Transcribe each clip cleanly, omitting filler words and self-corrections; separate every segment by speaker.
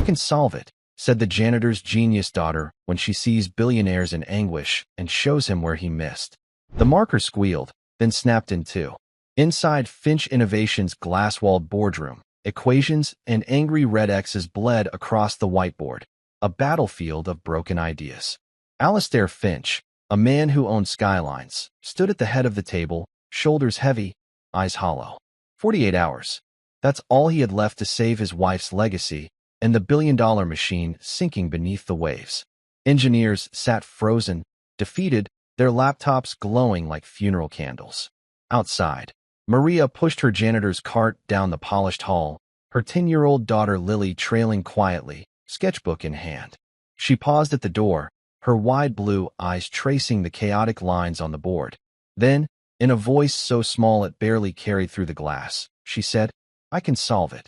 Speaker 1: can solve it," said the janitor's genius daughter when she sees Billionaires in Anguish and shows him where he missed. The marker squealed, then snapped in two. Inside Finch Innovations' glass-walled boardroom, equations and angry red X's bled across the whiteboard, a battlefield of broken ideas. Alastair Finch, a man who owned skylines, stood at the head of the table, shoulders heavy, eyes hollow. 48 hours. That's all he had left to save his wife's legacy and the billion-dollar machine sinking beneath the waves. Engineers sat frozen, defeated, their laptops glowing like funeral candles. Outside, Maria pushed her janitor's cart down the polished hall, her 10-year-old daughter Lily trailing quietly, sketchbook in hand. She paused at the door, her wide blue eyes tracing the chaotic lines on the board. Then, in a voice so small it barely carried through the glass, she said, "I can solve it."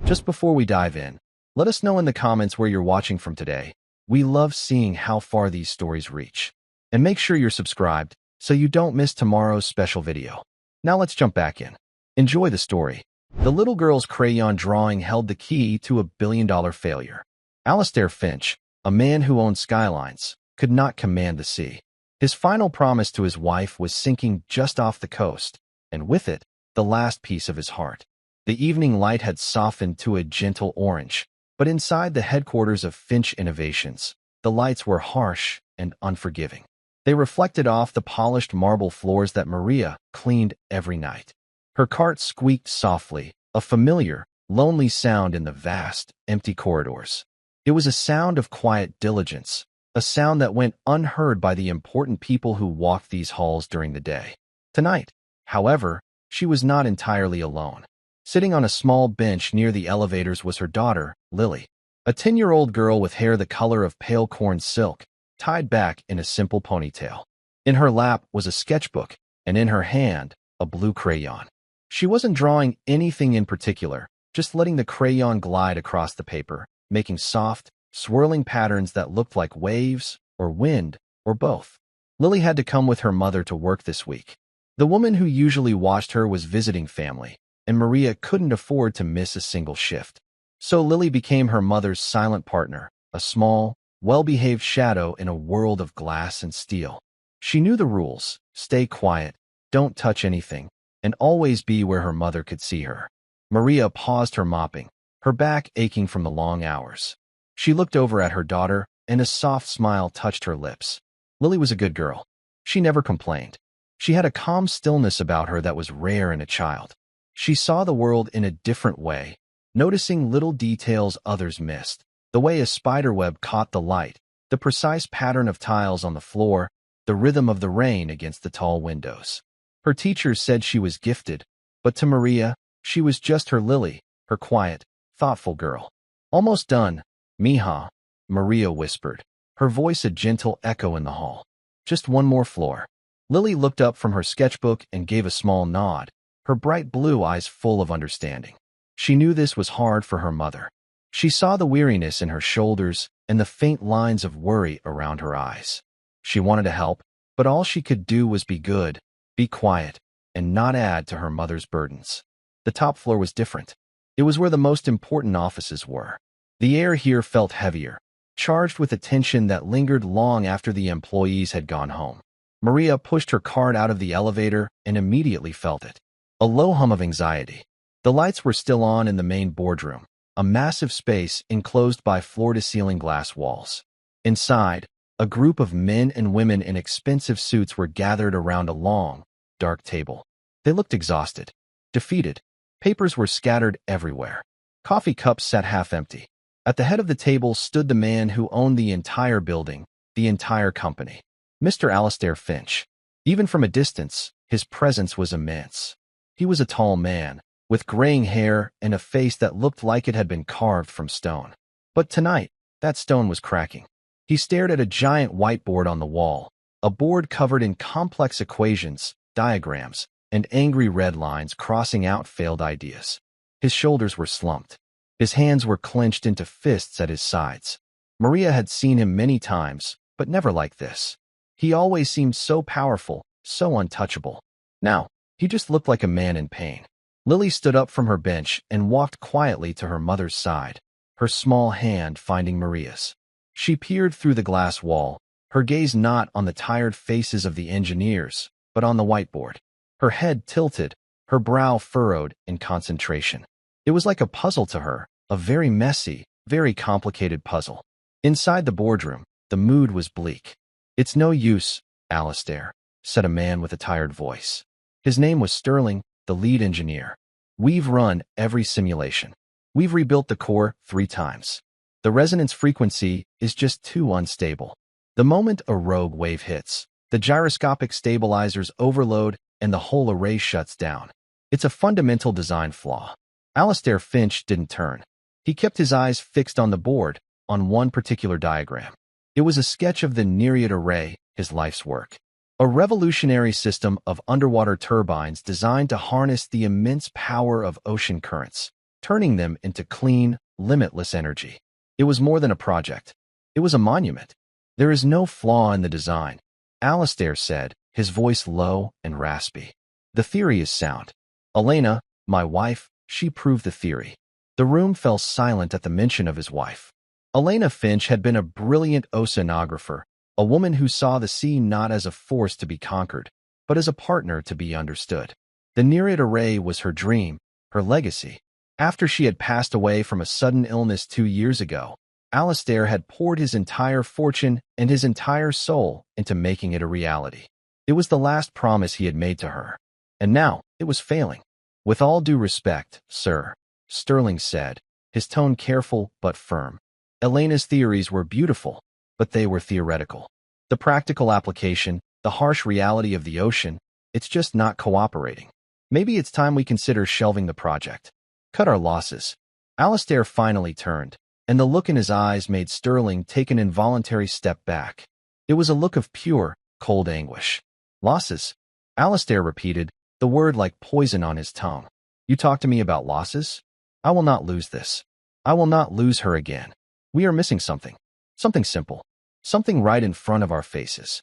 Speaker 1: Just before we dive in, let us know in the comments where you're watching from today. We love seeing how far these stories reach. And make sure you're subscribed so you don't miss tomorrow's special video. Now let's jump back in. Enjoy the story. The little girl's crayon drawing held the key to a billion-dollar failure. Alastair Finch, a man who owned skylines, could not command the sea. His final promise to his wife was sinking just off the coast, and with it, the last piece of his heart. The evening light had softened to a gentle orange, but inside the headquarters of Finch Innovations, the lights were harsh and unforgiving. They reflected off the polished marble floors that Maria cleaned every night. Her cart squeaked softly, a familiar, lonely sound in the vast, empty corridors. It was a sound of quiet diligence, a sound that went unheard by the important people who walked these halls during the day. Tonight, however, she was not entirely alone. Sitting on a small bench near the elevators was her daughter, Lily, a 10-year-old girl with hair the color of pale corn silk, tied back in a simple ponytail. In her lap was a sketchbook, and in her hand, a blue crayon. She wasn't drawing anything in particular, just letting the crayon glide across the paper, making soft, swirling patterns that looked like waves, or wind, or both. Lily had to come with her mother to work this week. The woman who usually watched her was visiting family, and Maria couldn't afford to miss a single shift. So Lily became her mother's silent partner, a small, well-behaved shadow in a world of glass and steel. She knew the rules: stay quiet, don't touch anything, and always be where her mother could see her. Maria paused her mopping, her back aching from the long hours. She looked over at her daughter, and a soft smile touched her lips. Lily was a good girl. She never complained. She had a calm stillness about her that was rare in a child. She saw the world in a different way, noticing little details others missed. The way a spiderweb caught the light, the precise pattern of tiles on the floor, the rhythm of the rain against the tall windows. Her teachers said she was gifted, but to Maria, she was just her Lily, her quiet, thoughtful girl. "Almost done, Mija," Maria whispered, her voice a gentle echo in the hall. "Just one more floor." Lily looked up from her sketchbook and gave a small nod, her bright blue eyes full of understanding. She knew this was hard for her mother. She saw the weariness in her shoulders and the faint lines of worry around her eyes. She wanted to help, but all she could do was be good, be quiet, and not add to her mother's burdens. The top floor was different. It was where the most important offices were. The air here felt heavier, charged with a tension that lingered long after the employees had gone home. Maria pushed her cart out of the elevator and immediately felt it. A low hum of anxiety. The lights were still on in the main boardroom, a massive space enclosed by floor-to-ceiling glass walls. Inside, a group of men and women in expensive suits were gathered around a long, dark table. They looked exhausted, defeated. Papers were scattered everywhere. Coffee cups sat half empty. At the head of the table stood the man who owned the entire building, the entire company. Mr. Alastair Finch. Even from a distance, his presence was immense. He was a tall man, with graying hair and a face that looked like it had been carved from stone. But tonight, that stone was cracking. He stared at a giant whiteboard on the wall, a board covered in complex equations, diagrams, and angry red lines crossing out failed ideas. His shoulders were slumped. His hands were clenched into fists at his sides. Maria had seen him many times, but never like this. He always seemed so powerful, so untouchable. Now, he just looked like a man in pain. Lily stood up from her bench and walked quietly to her mother's side, her small hand finding Maria's. She peered through the glass wall, her gaze not on the tired faces of the engineers, but on the whiteboard. Her head tilted, her brow furrowed in concentration. It was like a puzzle to her, a very messy, very complicated puzzle. Inside the boardroom, the mood was bleak. "It's no use, Alistair," said a man with a tired voice. His name was Sterling, the lead engineer. "We've run every simulation. We've rebuilt the core 3 times. The resonance frequency is just too unstable. The moment a rogue wave hits, the gyroscopic stabilizers overload and the whole array shuts down. It's a fundamental design flaw." Alistair Finch didn't turn. He kept his eyes fixed on the board, on one particular diagram. It was a sketch of the Nereid array, his life's work. A revolutionary system of underwater turbines designed to harness the immense power of ocean currents, turning them into clean, limitless energy. It was more than a project. It was a monument. "There is no flaw in the design," Alistair said, his voice low and raspy. "The theory is sound. Elena, my wife, she proved the theory." The room fell silent at the mention of his wife. Elena Finch had been a brilliant oceanographer, a woman who saw the sea not as a force to be conquered, but as a partner to be understood. The Nereid array was her dream, her legacy. After she had passed away from a sudden illness 2 years ago, Alistair had poured his entire fortune and his entire soul into making it a reality. It was the last promise he had made to her, and now it was failing. "With all due respect, sir," Sterling said, his tone careful but firm. "Elena's theories were beautiful, but they were theoretical. The practical application, the harsh reality of the ocean, it's just not cooperating. Maybe it's time we consider shelving the project. Cut our losses." Alistair finally turned, and the look in his eyes made Sterling take an involuntary step back. It was a look of pure, cold anguish. "Losses?" Alistair repeated, the word like poison on his tongue. "You talk to me about losses? I will not lose this. I will not lose her again. We are missing something. Something simple. Something right in front of our faces."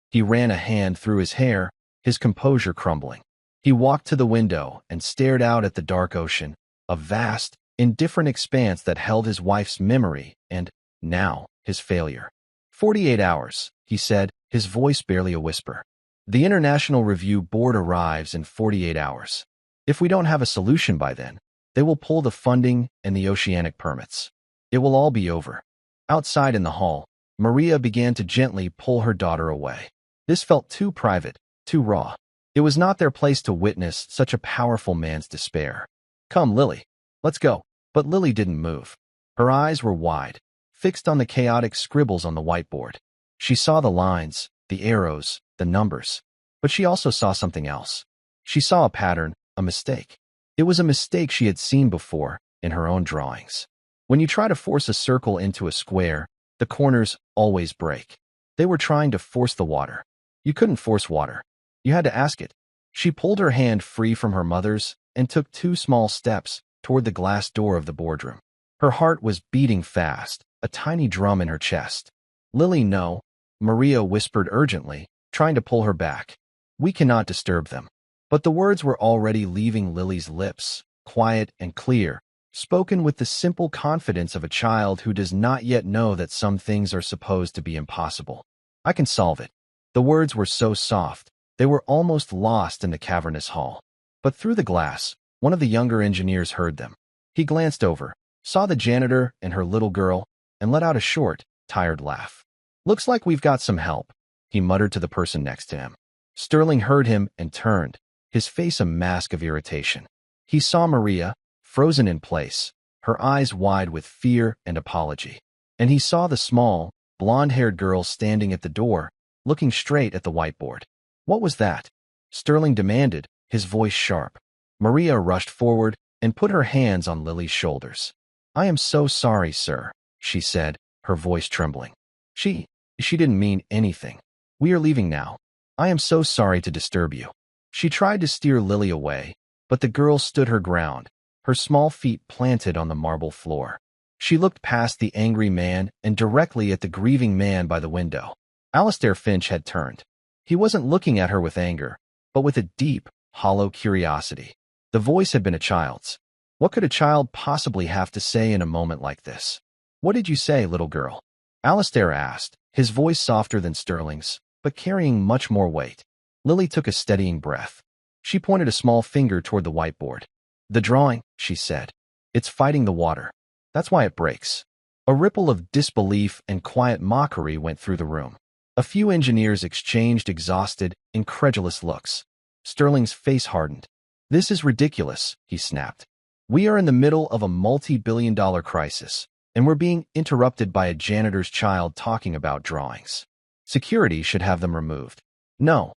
Speaker 1: He ran a hand through his hair, his composure crumbling. He walked to the window and stared out at the dark ocean, a vast, indifferent expanse that held his wife's memory and, now, his failure. 48 hours, he said, his voice barely a whisper. "The International Review Board arrives in 48 hours. If we don't have a solution by then, they will pull the funding and the oceanic permits. It will all be over." Outside in the hall, Maria began to gently pull her daughter away. This felt too private, too raw. It was not their place to witness such a powerful man's despair. "Come, Lily. Let's go." But Lily didn't move. Her eyes were wide, fixed on the chaotic scribbles on the whiteboard. She saw the lines, the arrows, the numbers. But she also saw something else. She saw a pattern, a mistake. It was a mistake she had seen before, in her own drawings. When you try to force a circle into a square, the corners always break. They were trying to force the water. You couldn't force water. You had to ask it. She pulled her hand free from her mother's and took 2 small steps toward the glass door of the boardroom. Her heart was beating fast, a tiny drum in her chest. "Lily, no," Maria whispered urgently, trying to pull her back. "We cannot disturb them." But the words were already leaving Lily's lips, quiet and clear, spoken with the simple confidence of a child who does not yet know that some things are supposed to be impossible. "I can solve it." The words were so soft, they were almost lost in the cavernous hall. But through the glass, one of the younger engineers heard them. He glanced over, saw the janitor and her little girl, and let out a short, tired laugh. "Looks like we've got some help," he muttered to the person next to him. Sterling heard him and turned, his face a mask of irritation. He saw Maria, frozen in place, her eyes wide with fear and apology. And he saw the small, blonde-haired girl standing at the door, looking straight at the whiteboard. "What was that?" Sterling demanded, his voice sharp. Maria rushed forward and put her hands on Lily's shoulders. "I am so sorry, sir," she said, her voice trembling. She didn't mean anything. "We are leaving now. I am so sorry to disturb you." She tried to steer Lily away, but the girl stood her ground, her small feet planted on the marble floor. She looked past the angry man and directly at the grieving man by the window. Alistair Finch had turned. He wasn't looking at her with anger, but with a deep, hollow curiosity. The voice had been a child's. What could a child possibly have to say in a moment like this? What did you say, little girl? Alistair asked, his voice softer than Sterling's, but carrying much more weight. Lily took a steadying breath. She pointed a small finger toward the whiteboard. The drawing, she said. It's fighting the water. That's why it breaks. A ripple of disbelief and quiet mockery went through the room. A few engineers exchanged exhausted, incredulous looks. Sterling's face hardened. This is ridiculous, he snapped. We are in the middle of a multi-billion-dollar crisis, and we're being interrupted by a janitor's child talking about drawings. Security should have them removed. No,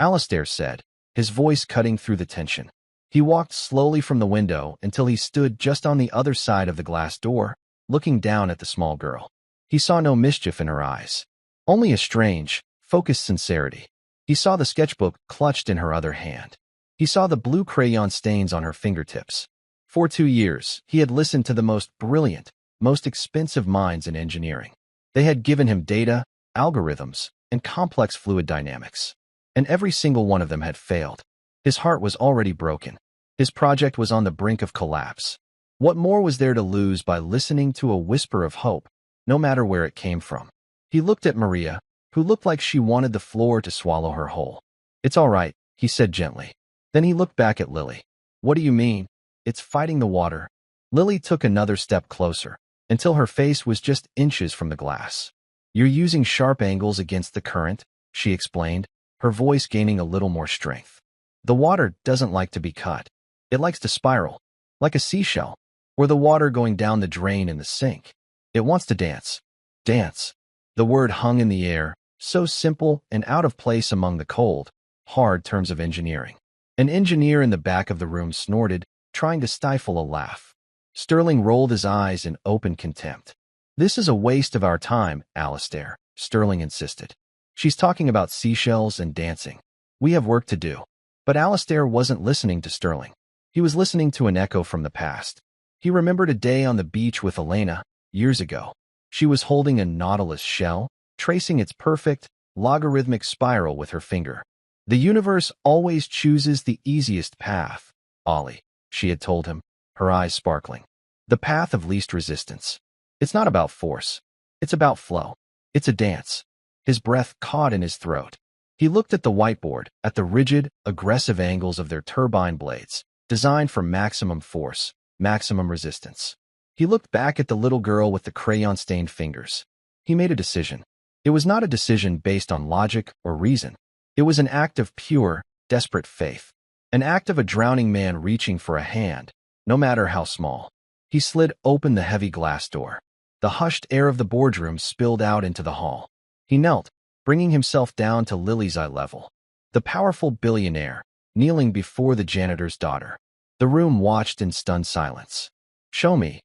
Speaker 1: Alistair said, his voice cutting through the tension. He walked slowly from the window until he stood just on the other side of the glass door, looking down at the small girl. He saw no mischief in her eyes, only a strange, focused sincerity. He saw the sketchbook clutched in her other hand. He saw the blue crayon stains on her fingertips. For 2 years, he had listened to the most brilliant, most expensive minds in engineering. They had given him data, algorithms, and complex fluid dynamics. And every single one of them had failed. His heart was already broken. His project was on the brink of collapse. What more was there to lose by listening to a whisper of hope, no matter where it came from? He looked at Maria, who looked like she wanted the floor to swallow her whole. It's all right, he said gently. Then he looked back at Lily. What do you mean? It's fighting the water. Lily took another step closer, until her face was just inches from the glass. You're using sharp angles against the current, she explained, her voice gaining a little more strength. The water doesn't like to be cut. It likes to spiral, like a seashell, or the water going down the drain in the sink. It wants to dance. Dance. The word hung in the air, so simple and out of place among the cold, hard terms of engineering. An engineer in the back of the room snorted, trying to stifle a laugh. Sterling rolled his eyes in open contempt. This is a waste of our time, Alistair, Sterling insisted. She's talking about seashells and dancing. We have work to do. But Alistair wasn't listening to Sterling. He was listening to an echo from the past. He remembered a day on the beach with Elena, years ago. She was holding a nautilus shell, tracing its perfect, logarithmic spiral with her finger. The universe always chooses the easiest path, Ollie, she had told him, her eyes sparkling. The path of least resistance. It's not about force. It's about flow. It's a dance. His breath caught in his throat. He looked at the whiteboard, at the rigid, aggressive angles of their turbine blades, designed for maximum force, maximum resistance. He looked back at the little girl with the crayon-stained fingers. He made a decision. It was not a decision based on logic or reason. It was an act of pure, desperate faith. An act of a drowning man reaching for a hand, no matter how small. He slid open the heavy glass door. The hushed air of the boardroom spilled out into the hall. He knelt, bringing himself down to Lily's eye level. The powerful billionaire, kneeling before the janitor's daughter. The room watched in stunned silence. Show me,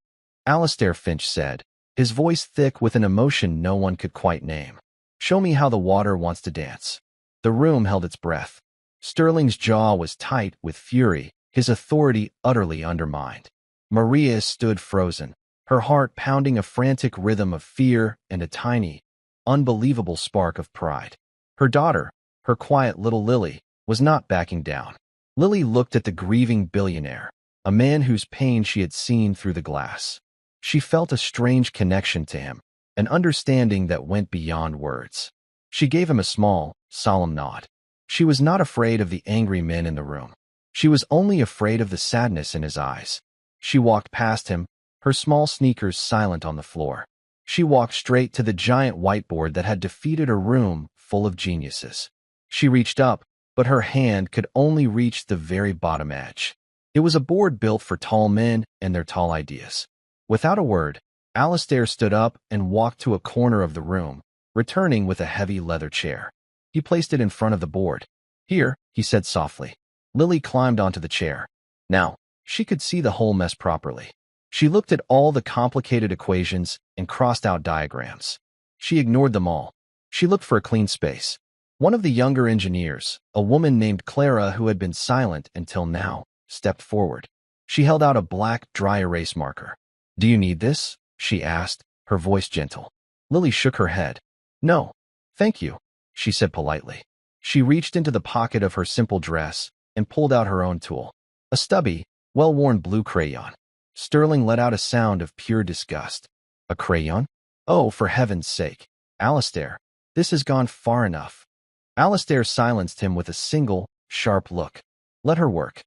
Speaker 1: Alistair Finch said, his voice thick with an emotion no one could quite name. Show me how the water wants to dance. The room held its breath. Sterling's jaw was tight with fury, his authority utterly undermined. Maria stood frozen, her heart pounding a frantic rhythm of fear and a tiny, unbelievable spark of pride. Her daughter, her quiet little Lily, was not backing down. Lily looked at the grieving billionaire, a man whose pain she had seen through the glass. She felt a strange connection to him, an understanding that went beyond words. She gave him a small, solemn nod. She was not afraid of the angry men in the room. She was only afraid of the sadness in his eyes. She walked past him, her small sneakers silent on the floor. She walked straight to the giant whiteboard that had defeated a room full of geniuses. She reached up, but her hand could only reach the very bottom edge. It was a board built for tall men and their tall ideas. Without a word, Alistair stood up and walked to a corner of the room, returning with a heavy leather chair. He placed it in front of the board. Here, he said softly. Lily climbed onto the chair. Now, she could see the whole mess properly. She looked at all the complicated equations and crossed out diagrams. She ignored them all. She looked for a clean space. One of the younger engineers, a woman named Clara who had been silent until now, stepped forward. She held out a black, dry erase marker. Do you need this? She asked, her voice gentle. Lily shook her head. No, thank you, she said politely. She reached into the pocket of her simple dress and pulled out her own tool. A stubby, well-worn blue crayon. Sterling let out a sound of pure disgust. A crayon? Oh, for heaven's sake. Alistair, this has gone far enough. Alistair silenced him with a single, sharp look. Let her work.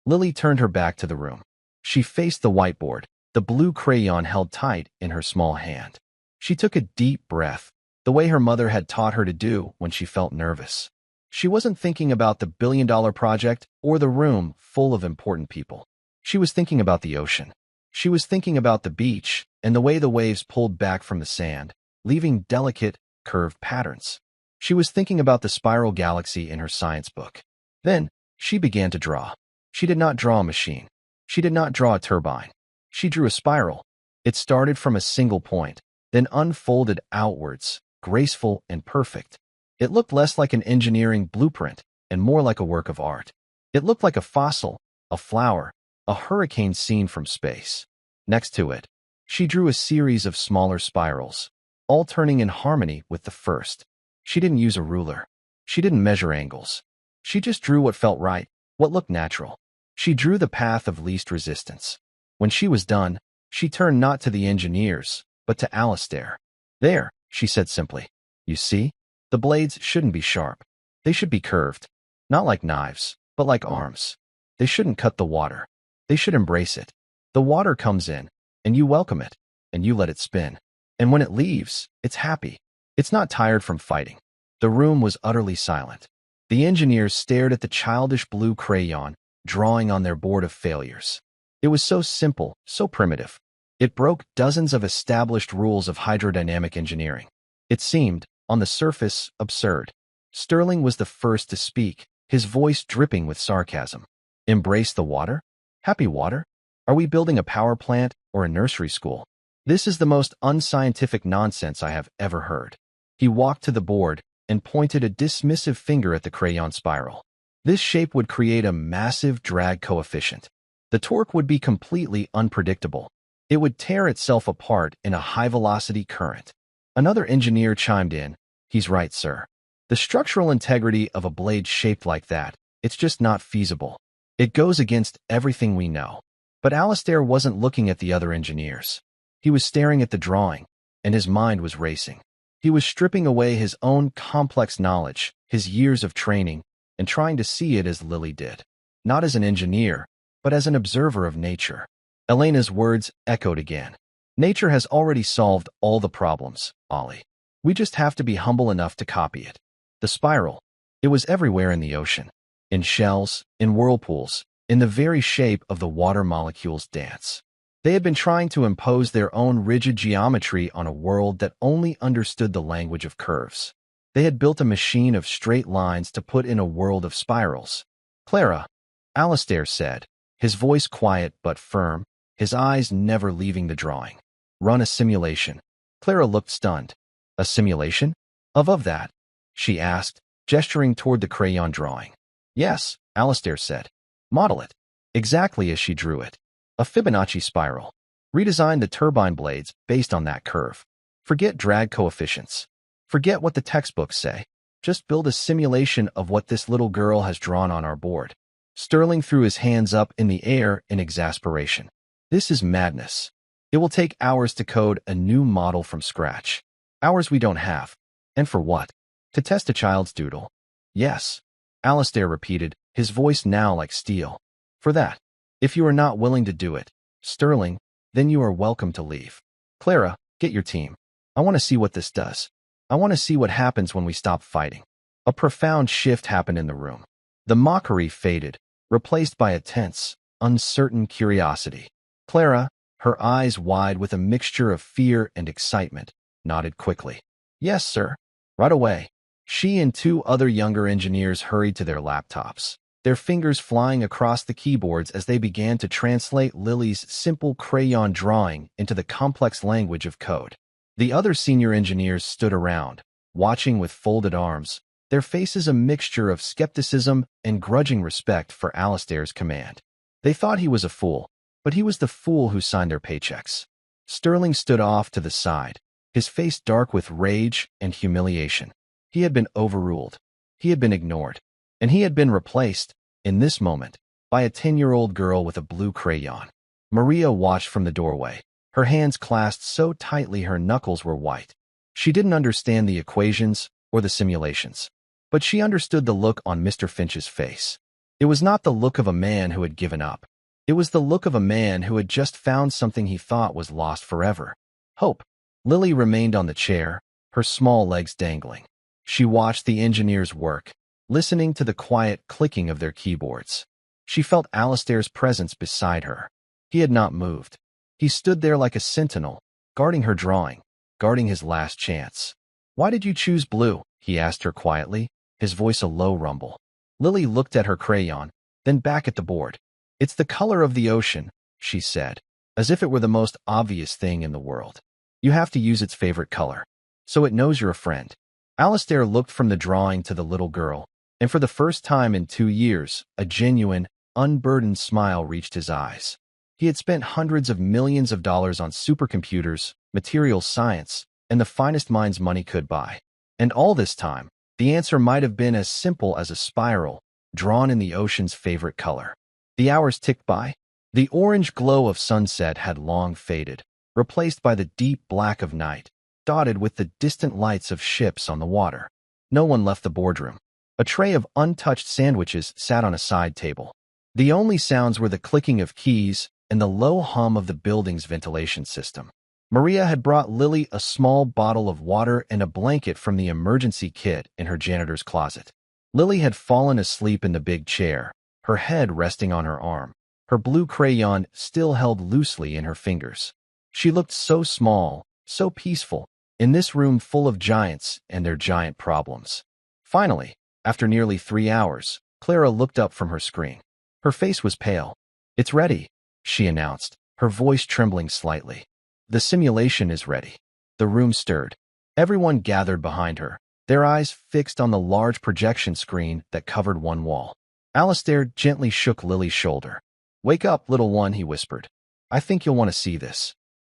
Speaker 1: Lily turned her back to the room. She faced the whiteboard, the blue crayon held tight in her small hand. She took a deep breath, the way her mother had taught her to do when she felt nervous. She wasn't thinking about the billion-dollar project or the room full of important people. She was thinking about the ocean. She was thinking about the beach and the way the waves pulled back from the sand, leaving delicate, curved patterns. She was thinking about the spiral galaxy in her science book. Then, she began to draw. She did not draw a machine. She did not draw a turbine. She drew a spiral. It started from a single point, then unfolded outwards, graceful and perfect. It looked less like an engineering blueprint and more like a work of art. It looked like a fossil, a flower, a hurricane scene from space. Next to it, she drew a series of smaller spirals, all turning in harmony with the first. She didn't use a ruler. She didn't measure angles. She just drew what felt right, what looked natural. She drew the path of least resistance. When she was done, she turned not to the engineers, but to Alistair. There, she said simply. You see? The blades shouldn't be sharp. They should be curved. Not like knives, but like arms. They shouldn't cut the water. They should embrace it. The water comes in, and you welcome it, and you let it spin. And when it leaves, it's happy. It's not tired from fighting. The room was utterly silent. The engineers stared at the childish blue crayon, drawing on their board of failures. It was so simple, so primitive. It broke dozens of established rules of hydrodynamic engineering. It seemed, on the surface, absurd. Sterling was the first to speak, his voice dripping with sarcasm. Embrace the water? Happy water? Are we building a power plant or a nursery school? This is the most unscientific nonsense I have ever heard. He walked to the board and pointed a dismissive finger at the crayon spiral. This shape would create a massive drag coefficient. The torque would be completely unpredictable. It would tear itself apart in a high-velocity current. Another engineer chimed in. He's right, sir. The structural integrity of a blade shaped like that, it's just not feasible. It goes against everything we know. But Alistair wasn't looking at the other engineers. He was staring at the drawing, and his mind was racing. He was stripping away his own complex knowledge, his years of training, and trying to see it as Lily did. Not as an engineer, but as an observer of nature. Elena's words echoed again. Nature has already solved all the problems, Ollie. We just have to be humble enough to copy it. The spiral. It was everywhere in the ocean. In shells, in whirlpools, in the very shape of the water molecules dance. They had been trying to impose their own rigid geometry on a world that only understood the language of curves. They had built a machine of straight lines to put in a world of spirals. Clara, Alistair said, his voice quiet but firm, his eyes never leaving the drawing. Run a simulation. Clara looked stunned. A simulation? Of that? She asked, gesturing toward the crayon drawing. Yes, Alistair said. Model it. Exactly as she drew it. A Fibonacci spiral. Redesign the turbine blades based on that curve. Forget drag coefficients. Forget what the textbooks say. Just build a simulation of what this little girl has drawn on our board. Sterling threw his hands up in the air in exasperation. This is madness. It will take hours to code a new model from scratch. Hours we don't have. And for what? To test a child's doodle. Yes. Alistair repeated, his voice now like steel. For that. If you are not willing to do it, Sterling, then you are welcome to leave. Clara, get your team. I want to see what this does. I want to see what happens when we stop fighting. A profound shift happened in the room. The mockery faded, replaced by a tense, uncertain curiosity. Clara, her eyes wide with a mixture of fear and excitement, nodded quickly. Yes, sir. Right away. She and two other younger engineers hurried to their laptops, their fingers flying across the keyboards as they began to translate Lily's simple crayon drawing into the complex language of code. The other senior engineers stood around, watching with folded arms, their faces a mixture of skepticism and grudging respect for Alistair's command. They thought he was a fool, but he was the fool who signed their paychecks. Sterling stood off to the side, his face dark with rage and humiliation. He had been overruled. He had been ignored. And he had been replaced, in this moment, by a 10-year-old girl with a blue crayon. Maria watched from the doorway, her hands clasped so tightly her knuckles were white. She didn't understand the equations or the simulations, but she understood the look on Mr. Finch's face. It was not the look of a man who had given up. It was the look of a man who had just found something he thought was lost forever. Hope. Lily remained on the chair, her small legs dangling. She watched the engineers work, listening to the quiet clicking of their keyboards. She felt Alistair's presence beside her. He had not moved. He stood there like a sentinel, guarding her drawing, guarding his last chance. "Why did you choose blue?" he asked her quietly, his voice a low rumble. Lily looked at her crayon, then back at the board. "It's the color of the ocean," she said, as if it were the most obvious thing in the world. "You have to use its favorite color, so it knows you're a friend." Alistair looked from the drawing to the little girl, and for the first time in 2 years, a genuine, unburdened smile reached his eyes. He had spent hundreds of millions of dollars on supercomputers, materials science, and the finest minds money could buy. And all this time, the answer might have been as simple as a spiral, drawn in the ocean's favorite color. The hours ticked by. The orange glow of sunset had long faded, replaced by the deep black of night, dotted with the distant lights of ships on the water. No one left the boardroom. A tray of untouched sandwiches sat on a side table. The only sounds were the clicking of keys and the low hum of the building's ventilation system. Maria had brought Lily a small bottle of water and a blanket from the emergency kit in her janitor's closet. Lily had fallen asleep in the big chair, her head resting on her arm, her blue crayon still held loosely in her fingers. She looked so small, so peaceful, in this room full of giants and their giant problems. Finally, after nearly 3 hours, Clara looked up from her screen. Her face was pale. "It's ready," she announced, her voice trembling slightly. "The simulation is ready." The room stirred. Everyone gathered behind her, their eyes fixed on the large projection screen that covered one wall. Alistair gently shook Lily's shoulder. "Wake up, little one," he whispered. "I think you'll want to see this."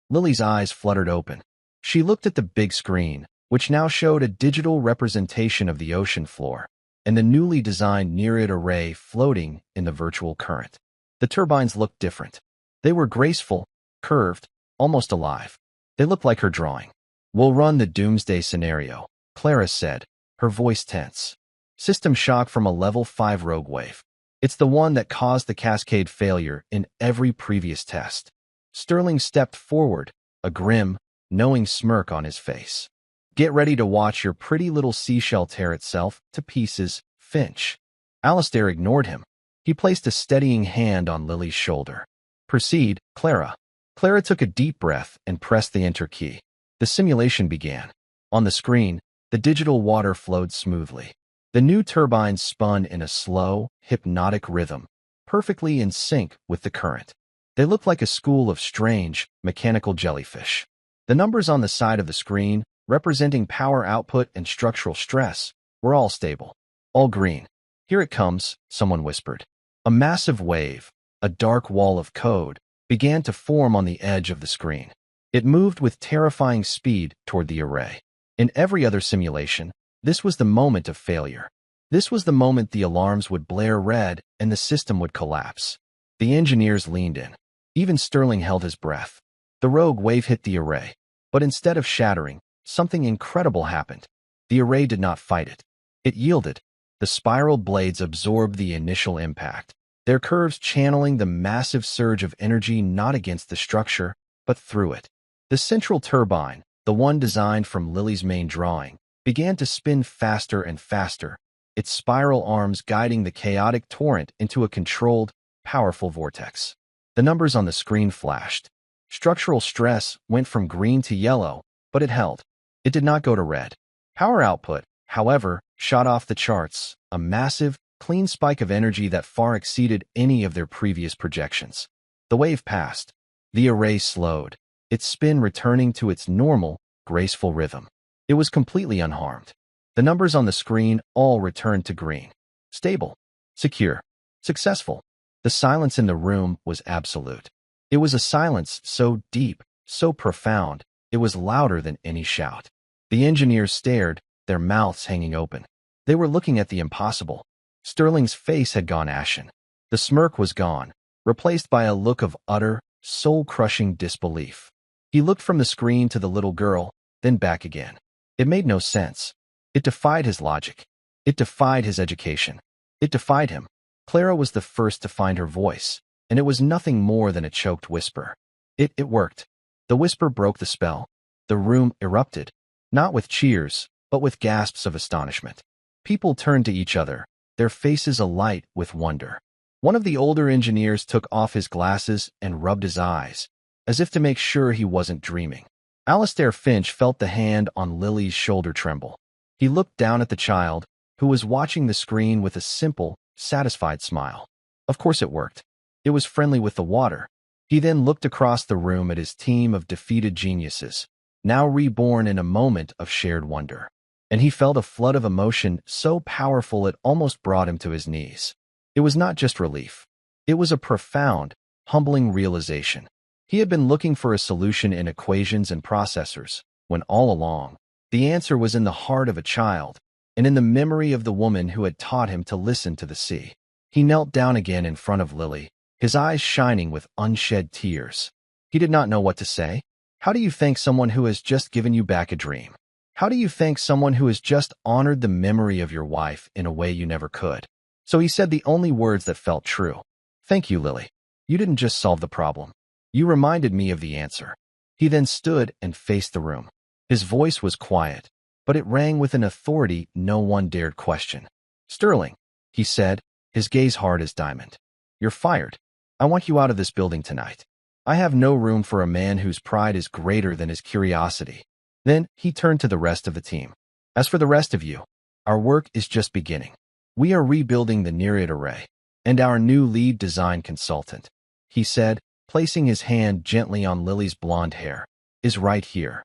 Speaker 1: Lily's eyes fluttered open. She looked at the big screen, which now showed a digital representation of the ocean floor, and the newly designed near-it array floating in the virtual current. The turbines looked different. They were graceful, curved, almost alive. They looked like her drawing. "We'll run the doomsday scenario," Clara said, her voice tense. "System shock from a level 5 rogue wave. It's the one that caused the cascade failure in every previous test." Sterling stepped forward, a grim, knowing smirk on his face. "Get ready to watch your pretty little seashell tear itself to pieces, Finch." Alistair ignored him. He placed a steadying hand on Lily's shoulder. "Proceed, Clara." Clara took a deep breath and pressed the enter key. The simulation began. On the screen, the digital water flowed smoothly. The new turbines spun in a slow, hypnotic rhythm, perfectly in sync with the current. They looked like a school of strange, mechanical jellyfish. The numbers on the side of the screen, representing power output and structural stress, were all stable. All green. "Here it comes," someone whispered. A massive wave, a dark wall of code, began to form on the edge of the screen. It moved with terrifying speed toward the array. In every other simulation, this was the moment of failure. This was the moment the alarms would blare red and the system would collapse. The engineers leaned in. Even Sterling held his breath. The rogue wave hit the array, but instead of shattering, something incredible happened. The array did not fight it. It yielded. The spiral blades absorbed the initial impact, their curves channeling the massive surge of energy not against the structure, but through it. The central turbine, the one designed from Lily's main drawing, began to spin faster and faster, its spiral arms guiding the chaotic torrent into a controlled, powerful vortex. The numbers on the screen flashed. Structural stress went from green to yellow, but it held. It did not go to red. Power output, however, shot off the charts, a massive, clean spike of energy that far exceeded any of their previous projections. The wave passed. The array slowed, its spin returning to its normal, graceful rhythm. It was completely unharmed. The numbers on the screen all returned to green. Stable, secure, successful. The silence in the room was absolute. It was a silence so deep, so profound, it was louder than any shout. The engineers stared, their mouths hanging open. They were looking at the impossible. Sterling's face had gone ashen. The smirk was gone, replaced by a look of utter, soul-crushing disbelief. He looked from the screen to the little girl, then back again. It made no sense. It defied his logic. It defied his education. It defied him. Clara was the first to find her voice, and it was nothing more than a choked whisper. It worked. The whisper broke the spell. The room erupted, not with cheers, but with gasps of astonishment. People turned to each other, their faces alight with wonder. One of the older engineers took off his glasses and rubbed his eyes, as if to make sure he wasn't dreaming. Alistair Finch felt the hand on Lily's shoulder tremble. He looked down at the child, who was watching the screen with a simple, satisfied smile. Of course it worked. It was friendly with the water. He then looked across the room at his team of defeated geniuses, now reborn in a moment of shared wonder. And he felt a flood of emotion so powerful it almost brought him to his knees. It was not just relief. It was a profound, humbling realization. He had been looking for a solution in equations and processors, when all along, the answer was in the heart of a child, and in the memory of the woman who had taught him to listen to the sea. He knelt down again in front of Lily, his eyes shining with unshed tears. He did not know what to say. How do you thank someone who has just given you back a dream? How do you thank someone who has just honored the memory of your wife in a way you never could? So he said the only words that felt true. Thank you, Lily. You didn't just solve the problem. You reminded me of the answer. He then stood and faced the room. His voice was quiet, but it rang with an authority no one dared question. Sterling, he said, his gaze hard as diamond. You're fired. I want you out of this building tonight. I have no room for a man whose pride is greater than his curiosity. Then he turned to the rest of the team. As for the rest of you, our work is just beginning. We are rebuilding the Nereid array, and our new lead design consultant, he said, placing his hand gently on Lily's blonde hair, is right here.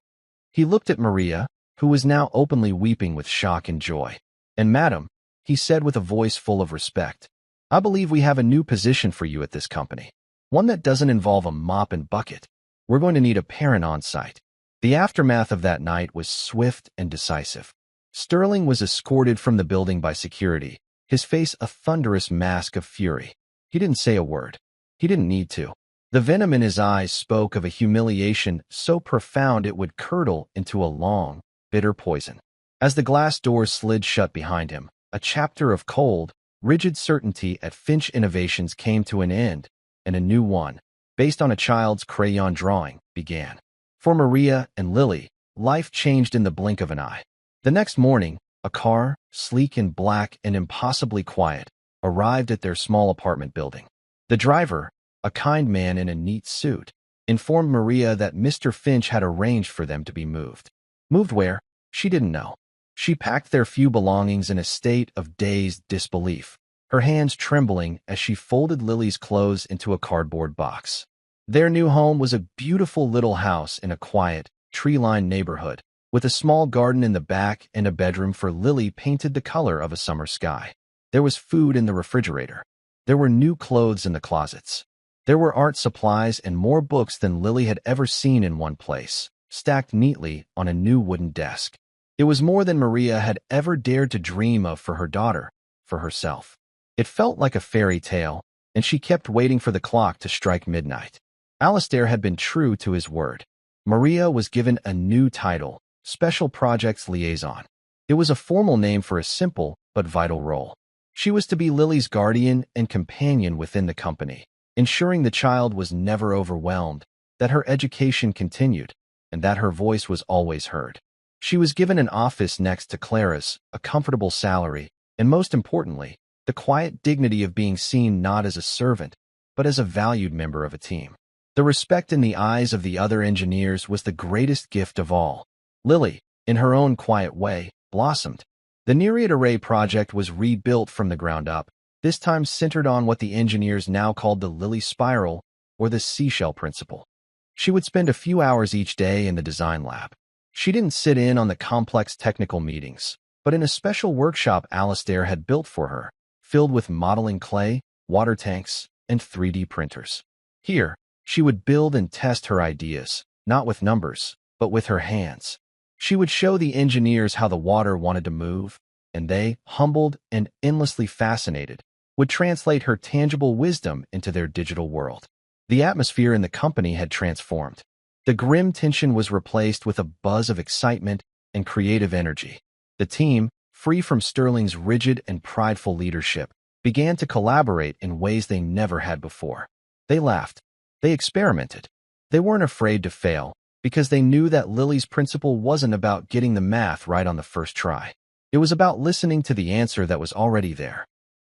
Speaker 1: He looked at Maria, who was now openly weeping with shock and joy. And madam, he said with a voice full of respect, I believe we have a new position for you at this company. One that doesn't involve a mop and bucket. We're going to need a parent on site. The aftermath of that night was swift and decisive. Sterling was escorted from the building by security, his face a thunderous mask of fury. He didn't say a word. He didn't need to. The venom in his eyes spoke of a humiliation so profound it would curdle into a long, bitter poison. As the glass doors slid shut behind him, a chapter of cold, rigid certainty at Finch Innovations came to an end, and a new one, based on a child's crayon drawing, began. For Maria and Lily, life changed in the blink of an eye. The next morning, a car, sleek and black and impossibly quiet, arrived at their small apartment building. The driver, a kind man in a neat suit, informed Maria that Mr. Finch had arranged for them to be moved. Moved where? She didn't know. She packed their few belongings in a state of dazed disbelief, her hands trembling as she folded Lily's clothes into a cardboard box. Their new home was a beautiful little house in a quiet, tree-lined neighborhood, with a small garden in the back and a bedroom for Lily painted the color of a summer sky. There was food in the refrigerator. There were new clothes in the closets. There were art supplies and more books than Lily had ever seen in one place, stacked neatly on a new wooden desk. It was more than Maria had ever dared to dream of for her daughter, for herself. It felt like a fairy tale, and she kept waiting for the clock to strike midnight. Alistair had been true to his word. Maria was given a new title, Special Projects Liaison. It was a formal name for a simple but vital role. She was to be Lily's guardian and companion within the company, ensuring the child was never overwhelmed, that her education continued, and that her voice was always heard. She was given an office next to Clara's, a comfortable salary, and most importantly, the quiet dignity of being seen not as a servant, but as a valued member of a team. The respect in the eyes of the other engineers was the greatest gift of all. Lily, in her own quiet way, blossomed. The Nereid Array project was rebuilt from the ground up, this time centered on what the engineers now called the Lily Spiral, or the seashell principle. She would spend a few hours each day in the design lab. She didn't sit in on the complex technical meetings, but in a special workshop Alistair had built for her, filled with modeling clay, water tanks, and 3D printers. Here, she would build and test her ideas, not with numbers, but with her hands. She would show the engineers how the water wanted to move, and they, humbled and endlessly fascinated, would translate her tangible wisdom into their digital world. The atmosphere in the company had transformed. The grim tension was replaced with a buzz of excitement and creative energy. The team, free from Sterling's rigid and prideful leadership, began to collaborate in ways they never had before. They laughed. They experimented. They weren't afraid to fail, because they knew that Lily's principle wasn't about getting the math right on the first try. It was about listening to the answer that was already there.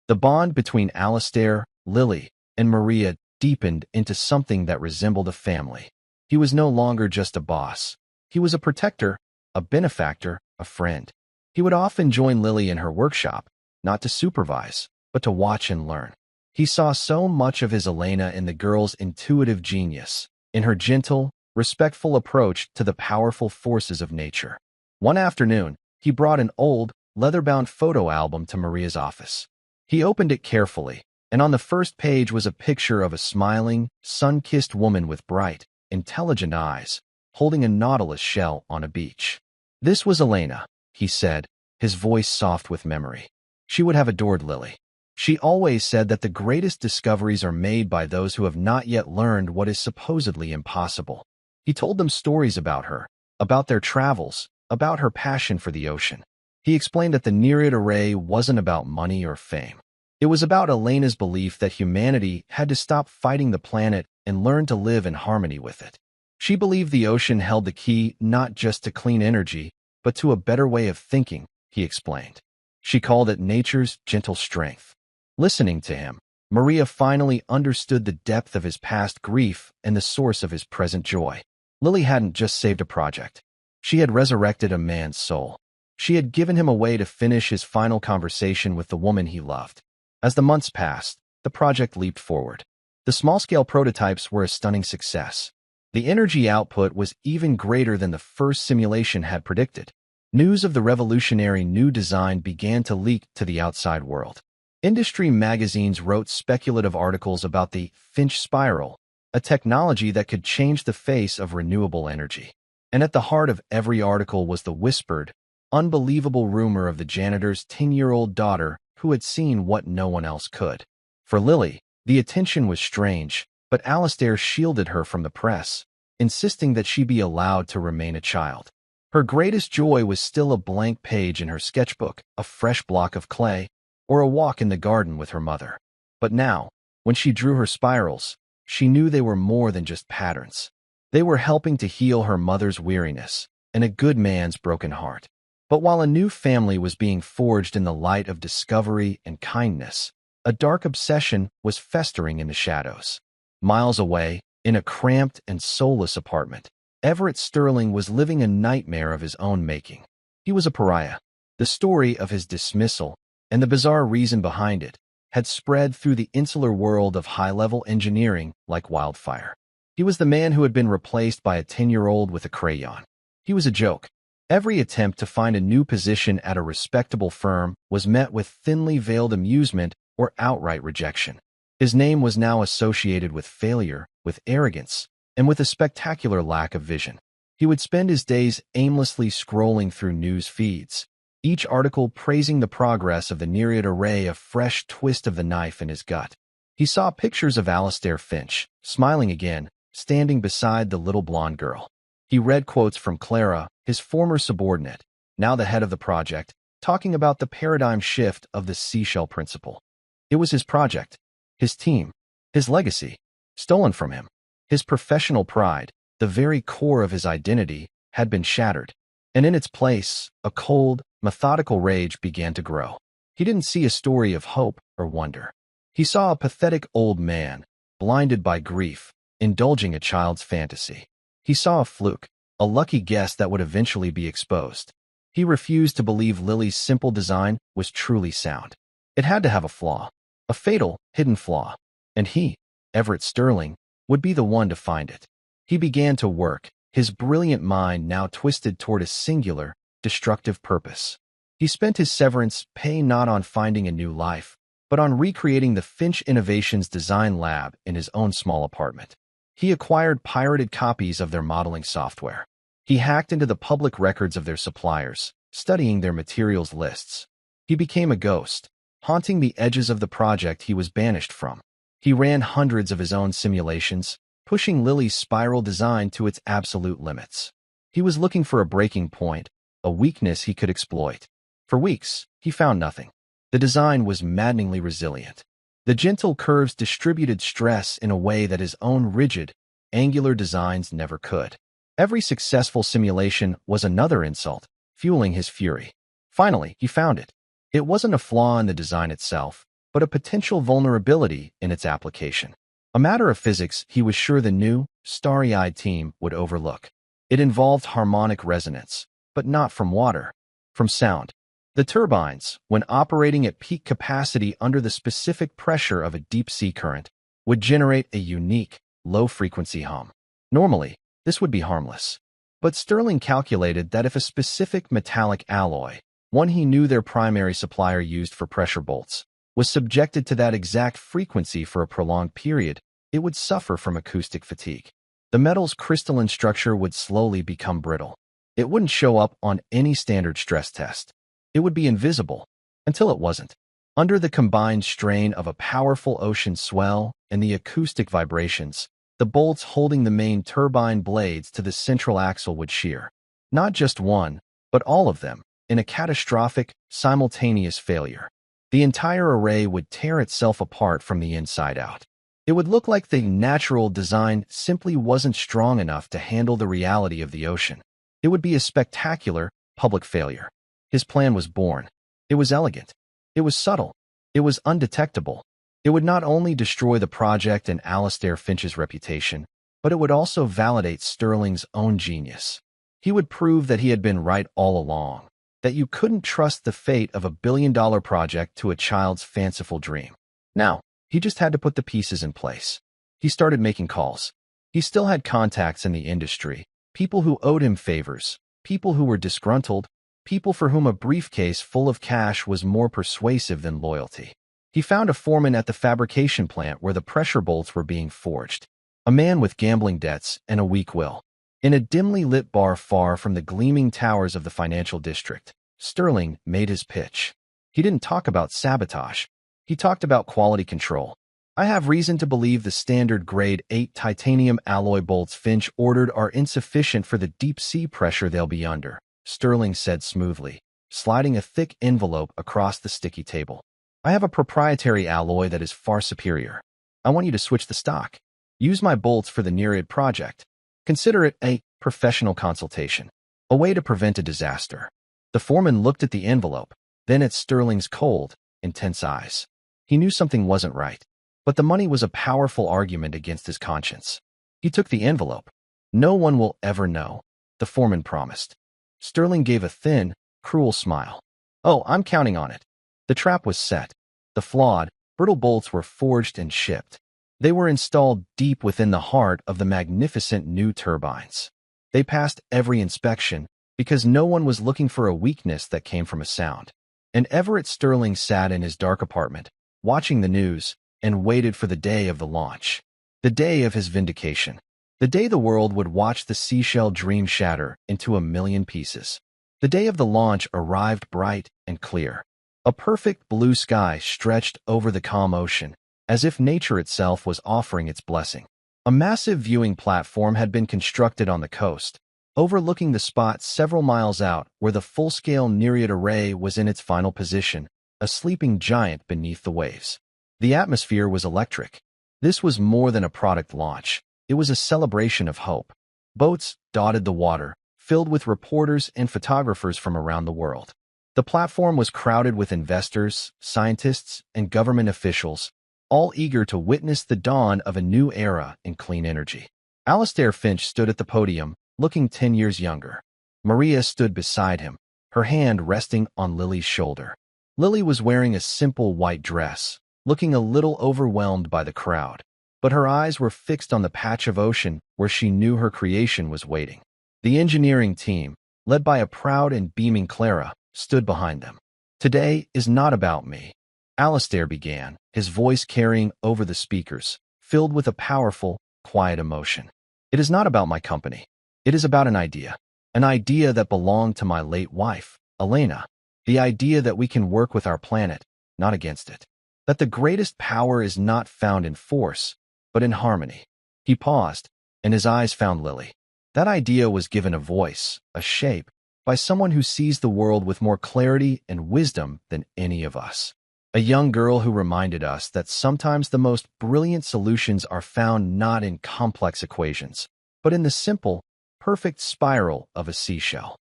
Speaker 1: The bond between Alistair, Lily, and Maria deepened into something that resembled a family. He was no longer just a boss. He was a protector, a benefactor, a friend. He would often join Lily in her workshop, not to supervise, but to watch and learn. He saw so much of his Elena in the girl's intuitive genius, in her gentle, respectful approach to the powerful forces of nature. One afternoon, he brought an old, leather-bound photo album to Maria's office. He opened it carefully, and on the first page was a picture of a smiling, sun-kissed woman with bright, intelligent eyes, holding a nautilus shell on a beach. "This was Elena," he said, his voice soft with memory. "She would have adored Lily. She always said that the greatest discoveries are made by those who have not yet learned what is supposedly impossible." He told them stories about her, about their travels, about her passion for the ocean. He explained that the Nereid Array wasn't about money or fame. It was about Elena's belief that humanity had to stop fighting the planet and learn to live in harmony with it. She believed the ocean held the key not just to clean energy, but to a better way of thinking, he explained. She called it nature's gentle strength. Listening to him, Maria finally understood the depth of his past grief and the source of his present joy. Lily hadn't just saved a project. She had resurrected a man's soul. She had given him a way to finish his final conversation with the woman he loved. As the months passed, the project leaped forward. The small-scale prototypes were a stunning success. The energy output was even greater than the first simulation had predicted. News of the revolutionary new design began to leak to the outside world. Industry magazines wrote speculative articles about the Finch spiral, a technology that could change the face of renewable energy. And at the heart of every article was the whispered, unbelievable rumor of the janitor's 10-year-old daughter who had seen what no one else could. For Lily, the attention was strange, but Alistair shielded her from the press, insisting that she be allowed to remain a child. Her greatest joy was still a blank page in her sketchbook, a fresh block of clay, or a walk in the garden with her mother. But now, when she drew her spirals, she knew they were more than just patterns. They were helping to heal her mother's weariness and a good man's broken heart. But while a new family was being forged in the light of discovery and kindness, a dark obsession was festering in the shadows. Miles away, in a cramped and soulless apartment, Everett Sterling was living a nightmare of his own making. He was a pariah. The story of his dismissal, and the bizarre reason behind it, had spread through the insular world of high-level engineering like wildfire. He was the man who had been replaced by a 10-year-old with a crayon. He was a joke. Every attempt to find a new position at a respectable firm was met with thinly veiled amusement or outright rejection. His name was now associated with failure, with arrogance, and with a spectacular lack of vision. He would spend his days aimlessly scrolling through news feeds, each article praising the progress of the Nereid Array, a fresh twist of the knife in his gut. He saw pictures of Alistair Finch, smiling again, standing beside the little blonde girl. He read quotes from Clara, his former subordinate, now the head of the project, talking about the paradigm shift of the seashell principle. It was his project, his team, his legacy, stolen from him. His professional pride, the very core of his identity, had been shattered, and in its place, a cold, methodical rage began to grow. He didn't see a story of hope or wonder. He saw a pathetic old man, blinded by grief, indulging a child's fantasy. He saw a fluke, a lucky guess that would eventually be exposed. He refused to believe Lily's simple design was truly sound. It had to have a flaw, a fatal, hidden flaw, and he, Everett Sterling, would be the one to find it. He began to work, his brilliant mind now twisted toward a singular, destructive purpose. He spent his severance pay not on finding a new life, but on recreating the Finch Innovations design lab in his own small apartment. He acquired pirated copies of their modeling software. He hacked into the public records of their suppliers, studying their materials lists. He became a ghost, haunting the edges of the project he was banished from. He ran hundreds of his own simulations, pushing Lily's spiral design to its absolute limits. He was looking for a breaking point, a weakness he could exploit. For weeks, he found nothing. The design was maddeningly resilient. The gentle curves distributed stress in a way that his own rigid, angular designs never could. Every successful simulation was another insult, fueling his fury. Finally, he found it. It wasn't a flaw in the design itself, but a potential vulnerability in its application. A matter of physics he was sure the new, starry-eyed team would overlook. It involved harmonic resonance, but not from water, from sound. The turbines, when operating at peak capacity under the specific pressure of a deep-sea current, would generate a unique, low-frequency hum. Normally, this would be harmless. But Sterling calculated that if a specific metallic alloy, one he knew their primary supplier used for pressure bolts, was subjected to that exact frequency for a prolonged period, it would suffer from acoustic fatigue. The metal's crystalline structure would slowly become brittle. It wouldn't show up on any standard stress test. It would be invisible, until it wasn't. Under the combined strain of a powerful ocean swell and the acoustic vibrations, the bolts holding the main turbine blades to the central axle would shear. Not just one, but all of them, in a catastrophic, simultaneous failure. The entire array would tear itself apart from the inside out. It would look like the natural design simply wasn't strong enough to handle the reality of the ocean. It would be a spectacular, public failure. His plan was born. It was elegant. It was subtle. It was undetectable. It would not only destroy the project and Alastair Finch's reputation, but it would also validate Sterling's own genius. He would prove that he had been right all along, that you couldn't trust the fate of a billion-dollar project to a child's fanciful dream. Now, he just had to put the pieces in place. He started making calls. He still had contacts in the industry, people who owed him favors, people who were disgruntled, people for whom a briefcase full of cash was more persuasive than loyalty. He found a foreman at the fabrication plant where the pressure bolts were being forged, a man with gambling debts and a weak will. In a dimly lit bar far from the gleaming towers of the financial district, Sterling made his pitch. He didn't talk about sabotage. He talked about quality control. I have reason to believe the standard grade 8 titanium alloy bolts Finch ordered are insufficient for the deep sea pressure they'll be under, Sterling said smoothly, sliding a thick envelope across the sticky table. I have a proprietary alloy that is far superior. I want you to switch the stock. Use my bolts for the Nereid project. Consider it a professional consultation, a way to prevent a disaster. The foreman looked at the envelope, then at Sterling's cold, intense eyes. He knew something wasn't right, but the money was a powerful argument against his conscience. He took the envelope. No one will ever know, the foreman promised. Sterling gave a thin, cruel smile. Oh, I'm counting on it. The trap was set. The flawed, brittle bolts were forged and shipped. They were installed deep within the heart of the magnificent new turbines. They passed every inspection because no one was looking for a weakness that came from a sound. And Everett Sterling sat in his dark apartment, watching the news, and waited for the day of the launch. The day of his vindication. The day the world would watch the seashell dream shatter into a million pieces. The day of the launch arrived bright and clear. A perfect blue sky stretched over the calm ocean, as if nature itself was offering its blessing. A massive viewing platform had been constructed on the coast, overlooking the spot several miles out where the full-scale Nereid array was in its final position, a sleeping giant beneath the waves. The atmosphere was electric. This was more than a product launch. It was a celebration of hope. Boats dotted the water, filled with reporters and photographers from around the world. The platform was crowded with investors, scientists, and government officials, all eager to witness the dawn of a new era in clean energy. Alastair Finch stood at the podium, looking 10 years younger. Maria stood beside him, her hand resting on Lily's shoulder. Lily was wearing a simple white dress, looking a little overwhelmed by the crowd, but her eyes were fixed on the patch of ocean where she knew her creation was waiting. The engineering team, led by a proud and beaming Clara, stood behind them. Today is not about me, Alastair began, his voice carrying over the speakers, filled with a powerful, quiet emotion. It is not about my company. It is about an idea that belonged to my late wife, Elena. The idea that we can work with our planet, not against it. That the greatest power is not found in force, but in harmony. He paused, and his eyes found Lily. That idea was given a voice, a shape, by someone who sees the world with more clarity and wisdom than any of us. A young girl who reminded us that sometimes the most brilliant solutions are found not in complex equations, but in the simple, perfect spiral of a seashell.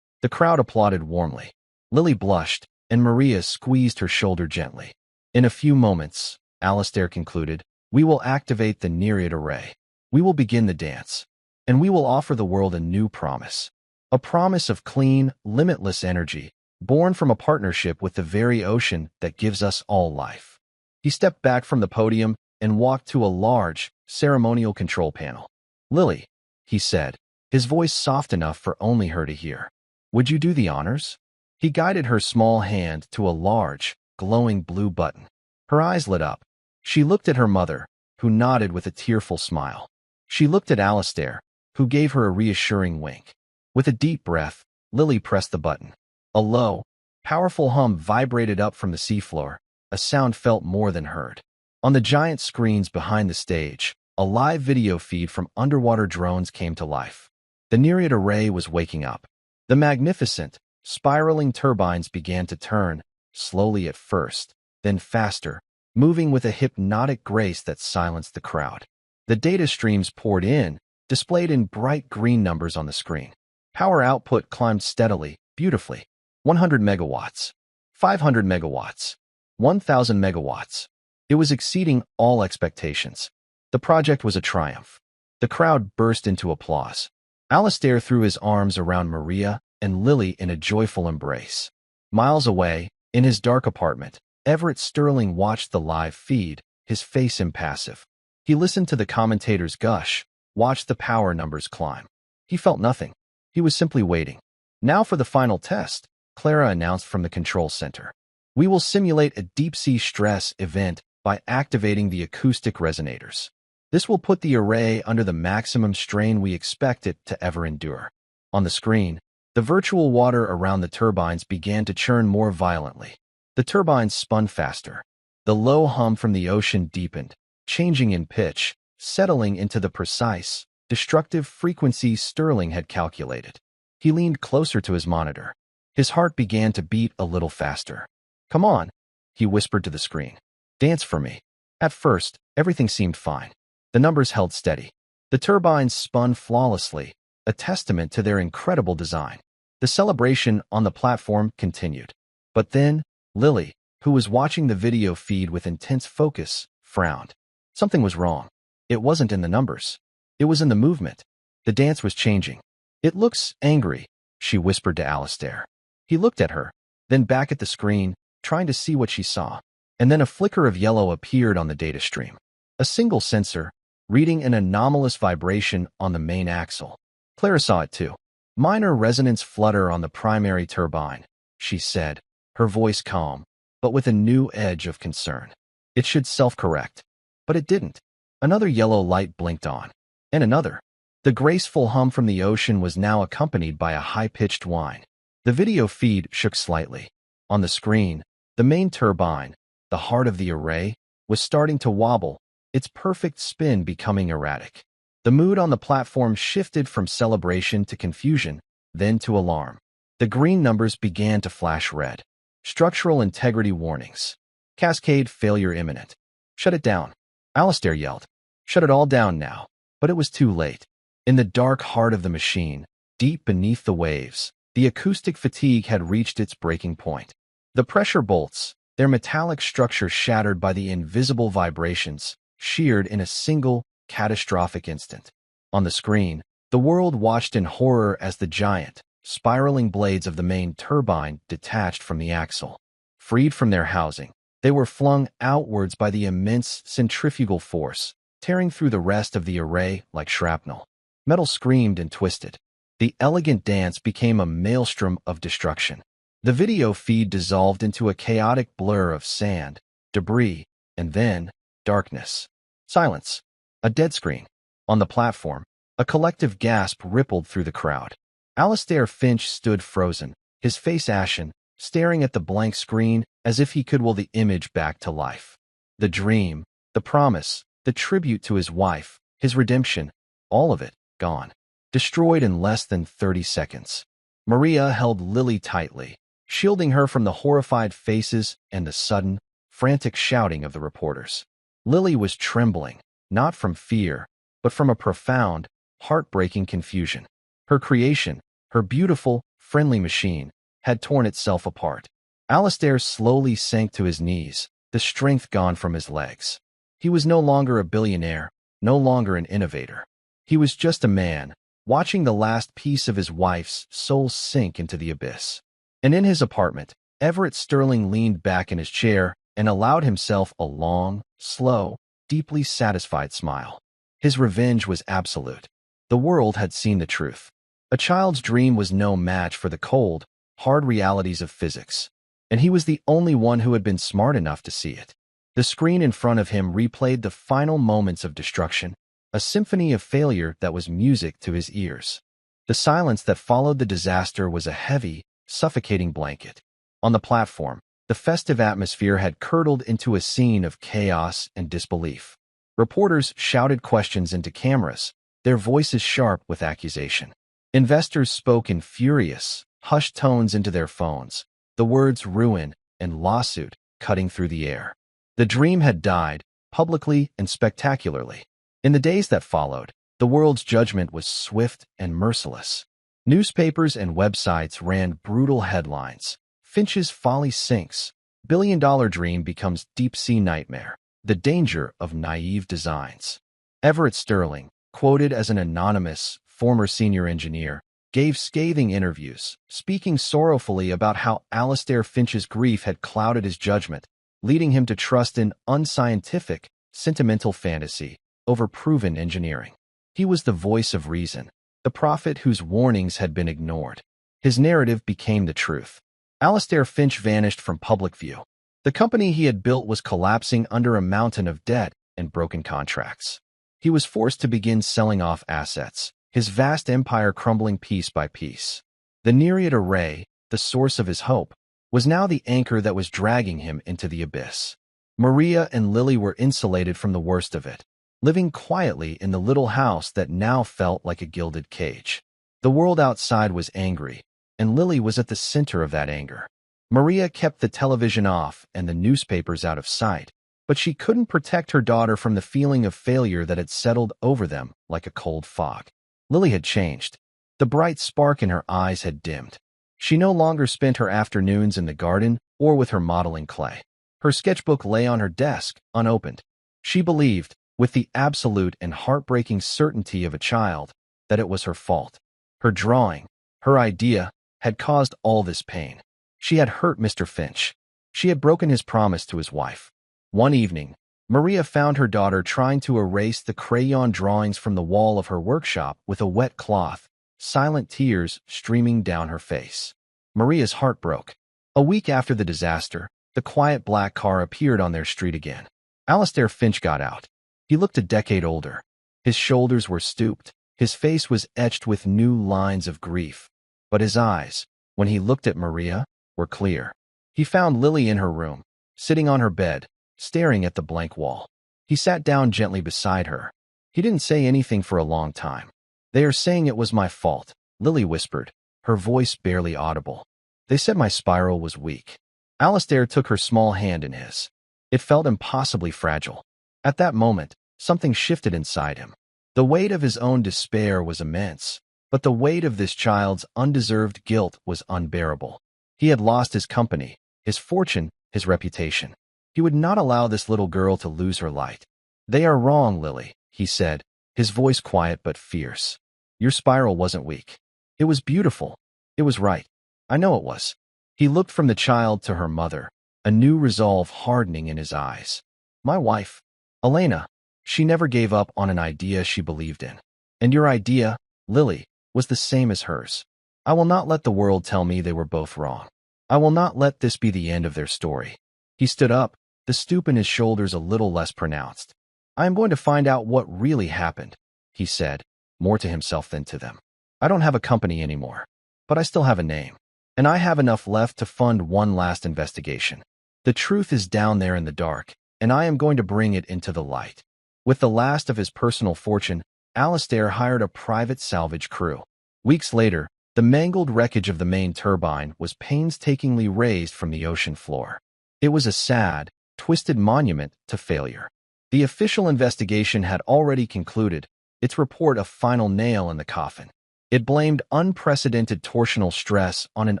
Speaker 1: The crowd applauded warmly. Lily blushed, and Maria squeezed her shoulder gently. In a few moments, Alistair concluded, we will activate the Nereid array. We will begin the dance, and we will offer the world a new promise. A promise of clean, limitless energy, born from a partnership with the very ocean that gives us all life. He stepped back from the podium and walked to a large, ceremonial control panel. Lily, he said, his voice soft enough for only her to hear. Would you do the honors? He guided her small hand to a large, glowing blue button. Her eyes lit up. She looked at her mother, who nodded with a tearful smile. She looked at Alistair, who gave her a reassuring wink. With a deep breath, Lily pressed the button. A low, powerful hum vibrated up from the seafloor, a sound felt more than heard. On the giant screens behind the stage, a live video feed from underwater drones came to life. The Nereid array was waking up. The magnificent, spiraling turbines began to turn, slowly at first, then faster, moving with a hypnotic grace that silenced the crowd. The data streams poured in, displayed in bright green numbers on the screen. Power output climbed steadily, beautifully. 100 megawatts, 500 megawatts, 1,000 megawatts. It was exceeding all expectations. The project was a triumph. The crowd burst into applause. Alistair threw his arms around Maria and Lily in a joyful embrace. Miles away, in his dark apartment, Everett Sterling watched the live feed, his face impassive. He listened to the commentators gush, watched the power numbers climb. He felt nothing. He was simply waiting. Now for the final test, Clara announced from the control center. We will simulate a deep-sea stress event by activating the acoustic resonators. This will put the array under the maximum strain we expect it to ever endure. On the screen, the virtual water around the turbines began to churn more violently. The turbines spun faster. The low hum from the ocean deepened, changing in pitch, settling into the precise, destructive frequency Sterling had calculated. He leaned closer to his monitor. His heart began to beat a little faster. Come on, he whispered to the screen. Dance for me. At first, everything seemed fine. The numbers held steady. The turbines spun flawlessly, a testament to their incredible design. The celebration on the platform continued. But then, Lily, who was watching the video feed with intense focus, frowned. Something was wrong. It wasn't in the numbers. It was in the movement. The dance was changing. It looks angry, she whispered to Alistair. He looked at her, then back at the screen, trying to see what she saw. And then a flicker of yellow appeared on the data stream. A single sensor, reading an anomalous vibration on the main axle. Clara saw it too. Minor resonance flutter on the primary turbine, she said, her voice calm, but with a new edge of concern. It should self-correct. But it didn't. Another yellow light blinked on. And another. The graceful hum from the ocean was now accompanied by a high-pitched whine. The video feed shook slightly. On the screen, the main turbine, the heart of the array, was starting to wobble, its perfect spin becoming erratic. The mood on the platform shifted from celebration to confusion, then to alarm. The green numbers began to flash red. Structural integrity warnings. Cascade failure imminent. Shut it down. Alistair yelled. Shut it all down now. But it was too late. In the dark heart of the machine, deep beneath the waves, the acoustic fatigue had reached its breaking point. The pressure bolts, their metallic structure shattered by the invisible vibrations, sheared in a single, catastrophic instant. On the screen, the world watched in horror as the giant, spiraling blades of the main turbine detached from the axle. Freed from their housing, they were flung outwards by the immense centrifugal force, tearing through the rest of the array like shrapnel. Metal screamed and twisted. The elegant dance became a maelstrom of destruction. The video feed dissolved into a chaotic blur of sand, debris, and then darkness. Silence. A dead screen. On the platform, a collective gasp rippled through the crowd. Alistair Finch stood frozen, his face ashen, staring at the blank screen as if he could will the image back to life. The dream, the promise, the tribute to his wife, his redemption, all of it, gone. Destroyed in less than 30 seconds. Maria held Lily tightly, shielding her from the horrified faces and the sudden, frantic shouting of the reporters. Lily was trembling, not from fear, but from a profound, heartbreaking confusion. Her creation, her beautiful, friendly machine, had torn itself apart. Alistair slowly sank to his knees, the strength gone from his legs. He was no longer a billionaire, no longer an innovator. He was just a man, watching the last piece of his wife's soul sink into the abyss. And in his apartment, Everett Sterling leaned back in his chair and allowed himself a long, slow, deeply satisfied smile. His revenge was absolute. The world had seen the truth. A child's dream was no match for the cold, hard realities of physics. And he was the only one who had been smart enough to see it. The screen in front of him replayed the final moments of destruction, a symphony of failure that was music to his ears. The silence that followed the disaster was a heavy, suffocating blanket. On the platform, the festive atmosphere had curdled into a scene of chaos and disbelief. Reporters shouted questions into cameras, their voices sharp with accusation. Investors spoke in furious, hushed tones into their phones, the words ruin and lawsuit cutting through the air. The dream had died, publicly and spectacularly. In the days that followed, the world's judgment was swift and merciless. Newspapers and websites ran brutal headlines. Finch's folly sinks. Billion-dollar dream becomes deep-sea nightmare. The danger of naive designs. Everett Sterling, quoted as an anonymous, former senior engineer, gave scathing interviews, speaking sorrowfully about how Alistair Finch's grief had clouded his judgment, leading him to trust in unscientific, sentimental fantasy over proven engineering. He was the voice of reason, the prophet whose warnings had been ignored. His narrative became the truth. Alistair Finch vanished from public view. The company he had built was collapsing under a mountain of debt and broken contracts. He was forced to begin selling off assets, his vast empire crumbling piece by piece. The Nereid Array, the source of his hope, was now the anchor that was dragging him into the abyss. Maria and Lily were insulated from the worst of it, living quietly in the little house that now felt like a gilded cage. The world outside was angry, and Lily was at the center of that anger. Maria kept the television off and the newspapers out of sight, but she couldn't protect her daughter from the feeling of failure that had settled over them like a cold fog. Lily had changed. The bright spark in her eyes had dimmed. She no longer spent her afternoons in the garden or with her modeling clay. Her sketchbook lay on her desk, unopened. She believed, with the absolute and heartbreaking certainty of a child, that it was her fault. Her drawing, her idea, had caused all this pain. She had hurt Mr. Finch. She had broken his promise to his wife. One evening, Maria found her daughter trying to erase the crayon drawings from the wall of her workshop with a wet cloth, silent tears streaming down her face. Maria's heart broke. A week after the disaster, the quiet black car appeared on their street again. Alistair Finch got out. He looked a decade older. His shoulders were stooped. His face was etched with new lines of grief. But his eyes, when he looked at Maria, were clear. He found Lily in her room, sitting on her bed, staring at the blank wall. He sat down gently beside her. He didn't say anything for a long time. "They are saying it was my fault," Lily whispered, her voice barely audible. "They said my spiral was weak." Alistair took her small hand in his. It felt impossibly fragile. At that moment, something shifted inside him. The weight of his own despair was immense, but the weight of this child's undeserved guilt was unbearable. He had lost his company, his fortune, his reputation. He would not allow this little girl to lose her light. "They are wrong, Lily," he said, his voice quiet but fierce. "Your spiral wasn't weak. It was beautiful. It was right. I know it was." He looked from the child to her mother, a new resolve hardening in his eyes. "My wife, Elena, she never gave up on an idea she believed in. And your idea, Lily, was the same as hers. I will not let the world tell me they were both wrong. I will not let this be the end of their story." He stood up, the stoop in his shoulders a little less pronounced. "I am going to find out what really happened," he said, more to himself than to them. "I don't have a company anymore, but I still have a name. And I have enough left to fund one last investigation. The truth is down there in the dark, and I am going to bring it into the light. With the last of his personal fortune, Alistair hired a private salvage crew. Weeks later, the mangled wreckage of the main turbine was painstakingly raised from the ocean floor. It was a sad, twisted monument to failure. The official investigation had already concluded, its report a final nail in the coffin. It blamed unprecedented torsional stress on an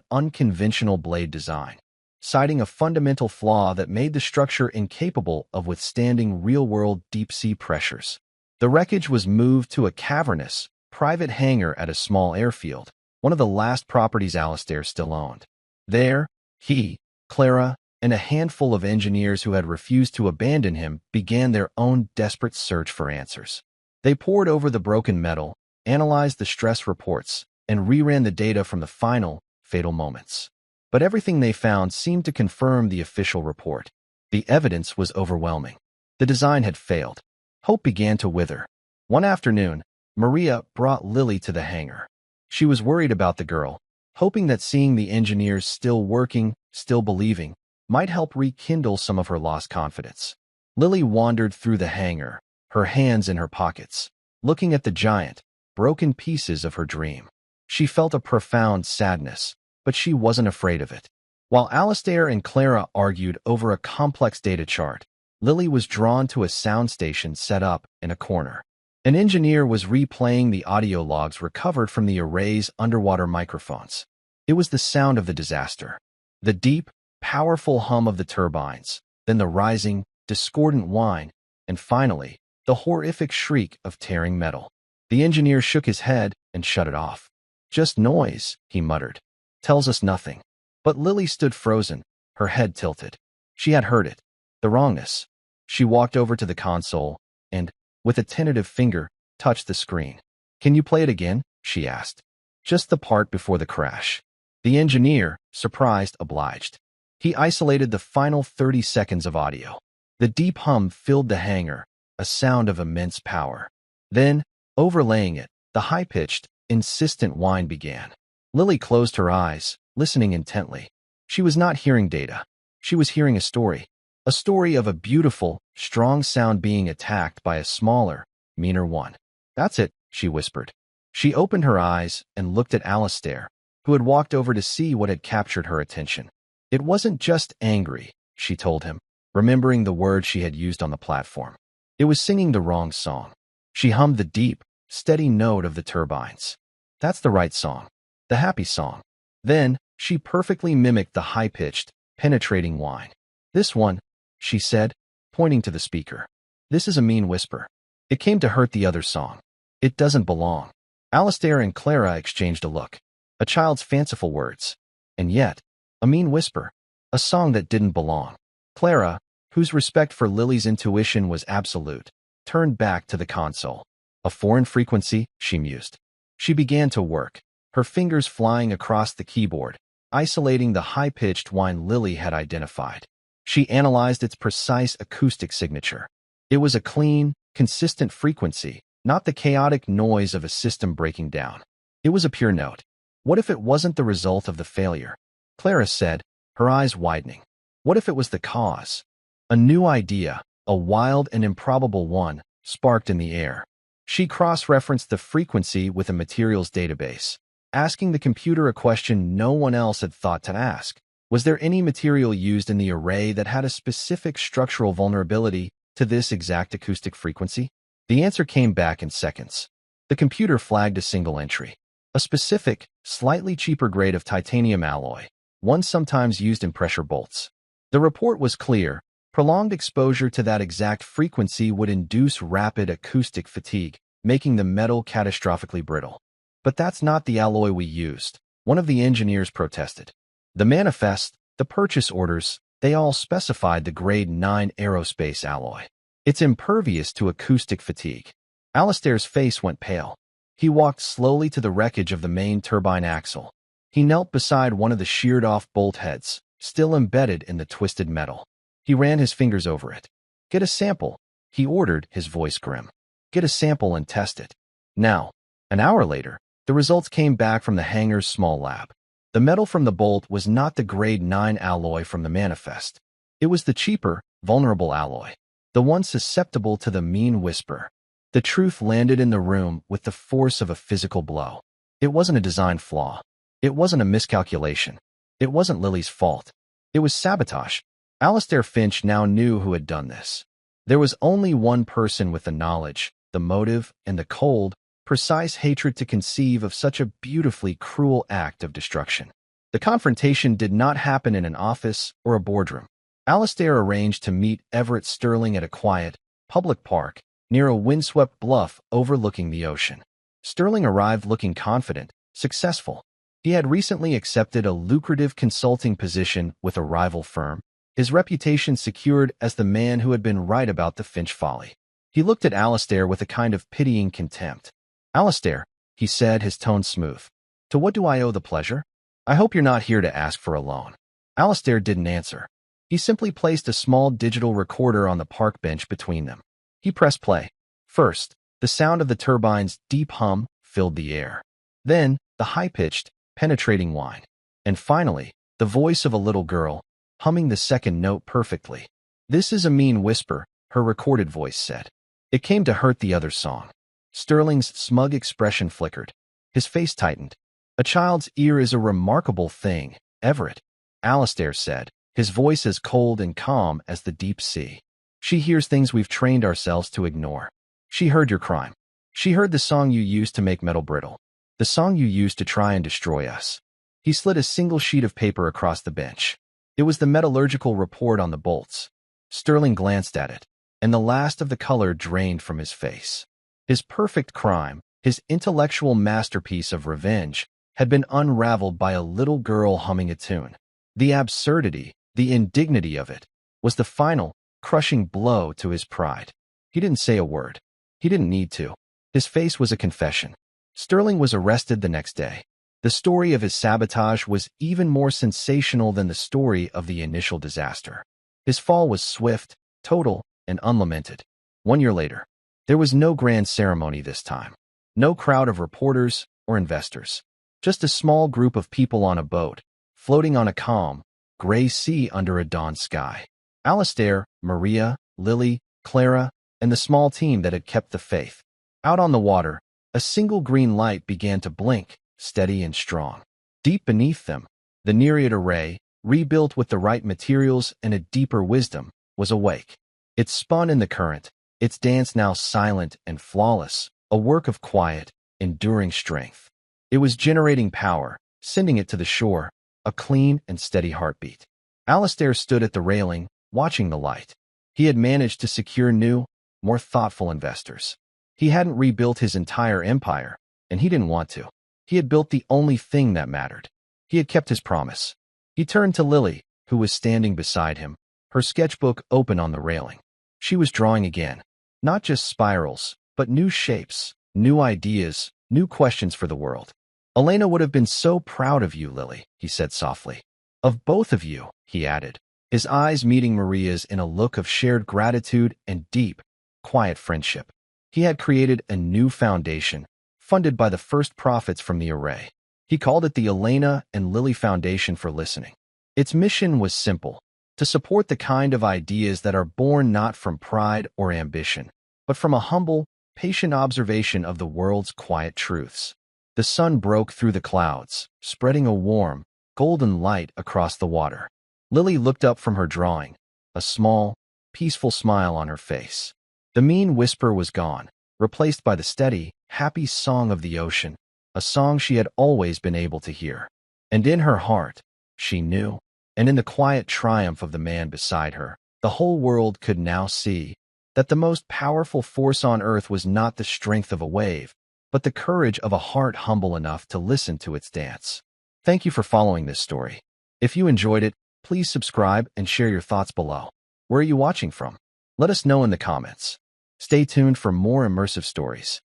Speaker 1: unconventional blade design, citing a fundamental flaw that made the structure incapable of withstanding real-world deep-sea pressures. The wreckage was moved to a cavernous, private hangar at a small airfield, one of the last properties Alistair still owned. There, he, Clara, and a handful of engineers who had refused to abandon him began their own desperate search for answers. They pored over the broken metal, analyzed the stress reports, and reran the data from the final, fatal moments. But everything they found seemed to confirm the official report. The evidence was overwhelming. The design had failed. Hope began to wither. One afternoon, Maria brought Lily to the hangar. She was worried about the girl, hoping that seeing the engineers still working, still believing, might help rekindle some of her lost confidence. Lily wandered through the hangar, her hands in her pockets, looking at the giant, broken pieces of her dream. She felt a profound sadness, but she wasn't afraid of it. While Alistair and Clara argued over a complex data chart, Lily was drawn to a sound station set up in a corner. An engineer was replaying the audio logs recovered from the array's underwater microphones. It was the sound of the disaster. The deep, powerful hum of the turbines, then the rising, discordant whine, and finally, the horrific shriek of tearing metal. The engineer shook his head and shut it off. "Just noise," he muttered. "Tells us nothing." But Lily stood frozen, her head tilted. She had heard it. The wrongness. She walked over to the console and, with a tentative finger, touched the screen. "Can you play it again?" she asked. "Just the part before the crash." The engineer, surprised, obliged. He isolated the final 30 seconds of audio. The deep hum filled the hangar, a sound of immense power. Then, overlaying it, the high-pitched, insistent whine began. Lily closed her eyes, listening intently. She was not hearing data. She was hearing a story of a beautiful, strong sound being attacked by a smaller, meaner one. "That's it," she whispered. She opened her eyes and looked at Alistair, who had walked over to see what had captured her attention. It wasn't just angry, she told him, remembering the words she had used on the platform. It was singing the wrong song. She hummed the deep, steady note of the turbines. "That's the right song. The happy song." Then, she perfectly mimicked the high-pitched, penetrating whine. "This one," she said, pointing to the speaker. "This is a mean whisper. It came to hurt the other song. It doesn't belong." Alistair and Clara exchanged a look. A child's fanciful words. And yet, a mean whisper. A song that didn't belong. Clara, whose respect for Lily's intuition was absolute, turned back to the console. "A foreign frequency," she mused. She began to work, her fingers flying across the keyboard, isolating the high-pitched whine Lily had identified. She analyzed its precise acoustic signature. It was a clean, consistent frequency, not the chaotic noise of a system breaking down. It was a pure note. What if it wasn't the result of the failure? Clara said, her eyes widening. What if it was the cause? A new idea, a wild and improbable one, sparked in the air. She cross-referenced the frequency with a materials database, asking the computer a question no one else had thought to ask. Was there any material used in the array that had a specific structural vulnerability to this exact acoustic frequency? The answer came back in seconds. The computer flagged a single entry. A specific, slightly cheaper grade of titanium alloy, one sometimes used in pressure bolts. The report was clear. Prolonged exposure to that exact frequency would induce rapid acoustic fatigue, making the metal catastrophically brittle. "But that's not the alloy we used," one of the engineers protested. The manifest, the purchase orders, they all specified the grade 9 aerospace alloy. It's impervious to acoustic fatigue. Alistair's face went pale. He walked slowly to the wreckage of the main turbine axle. He knelt beside one of the sheared-off bolt heads, still embedded in the twisted metal. He ran his fingers over it. "Get a sample," he ordered, his voice grim. "Get a sample and test it." Now, an hour later, the results came back from the hangar's small lab. The metal from the bolt was not the grade 9 alloy from the manifest. It was the cheaper, vulnerable alloy, the one susceptible to the mean whisper. The truth landed in the room with the force of a physical blow. It wasn't a design flaw. It wasn't a miscalculation. It wasn't Lily's fault. It was sabotage. Alistair Finch now knew who had done this. There was only one person with the knowledge, the motive, and the cold, precise hatred to conceive of such a beautifully cruel act of destruction. The confrontation did not happen in an office or a boardroom. Alistair arranged to meet Everett Sterling at a quiet, public park near a windswept bluff overlooking the ocean. Sterling arrived looking confident, successful. He had recently accepted a lucrative consulting position with a rival firm, his reputation secured as the man who had been right about the Finch folly. He looked at Alistair with a kind of pitying contempt. "Alistair," he said, his tone smooth, "to what do I owe the pleasure? I hope you're not here to ask for a loan." Alistair didn't answer. He simply placed a small digital recorder on the park bench between them. He pressed play. First, the sound of the turbine's deep hum filled the air. Then, the high-pitched, penetrating whine. And finally, the voice of a little girl, humming the second note perfectly. "This is a mean whisper," her recorded voice said. It came to hurt the other song. Sterling's smug expression flickered. His face tightened. "A child's ear is a remarkable thing, Everett," Alistair said, his voice as cold and calm as the deep sea. "She hears things we've trained ourselves to ignore. She heard your crime. She heard the song you used to make metal brittle. The song you used to try and destroy us." He slid a single sheet of paper across the bench. It was the metallurgical report on the bolts. Sterling glanced at it, and the last of the color drained from his face. His perfect crime, his intellectual masterpiece of revenge, had been unraveled by a little girl humming a tune. The absurdity, the indignity of it, was the final, crushing blow to his pride. He didn't say a word. He didn't need to. His face was a confession. Sterling was arrested the next day. The story of his sabotage was even more sensational than the story of the initial disaster. His fall was swift, total, and unlamented. 1 year later, there was no grand ceremony this time. No crowd of reporters or investors. Just a small group of people on a boat, floating on a calm, gray sea under a dawn sky. Alistair, Maria, Lily, Clara, and the small team that had kept the faith. Out on the water, a single green light began to blink, steady and strong. Deep beneath them, the Nereid array, rebuilt with the right materials and a deeper wisdom, was awake. It spun in the current, its dance now silent and flawless, a work of quiet, enduring strength. It was generating power, sending it to the shore, a clean and steady heartbeat. Alistair stood at the railing, watching the light. He had managed to secure new, more thoughtful investors. He hadn't rebuilt his entire empire, and he didn't want to. He had built the only thing that mattered. He had kept his promise. He turned to Lily, who was standing beside him, her sketchbook open on the railing. She was drawing again. Not just spirals, but new shapes, new ideas, new questions for the world. "Elena would have been so proud of you, Lily," he said softly. "Of both of you," he added, his eyes meeting Maria's in a look of shared gratitude and deep, quiet friendship. He had created a new foundation, funded by the first profits from the array. He called it the Elena and Lily Foundation for Listening. Its mission was simple: to support the kind of ideas that are born not from pride or ambition, but from a humble, patient observation of the world's quiet truths. The sun broke through the clouds, spreading a warm, golden light across the water. Lily looked up from her drawing, a small, peaceful smile on her face. The mean whisper was gone, replaced by the steady, happy song of the ocean, a song she had always been able to hear. And in her heart, she knew, and in the quiet triumph of the man beside her, the whole world could now see that the most powerful force on earth was not the strength of a wave, but the courage of a heart humble enough to listen to its dance. Thank you for following this story. If you enjoyed it, please subscribe and share your thoughts below. Where are you watching from? Let us know in the comments. Stay tuned for more immersive stories.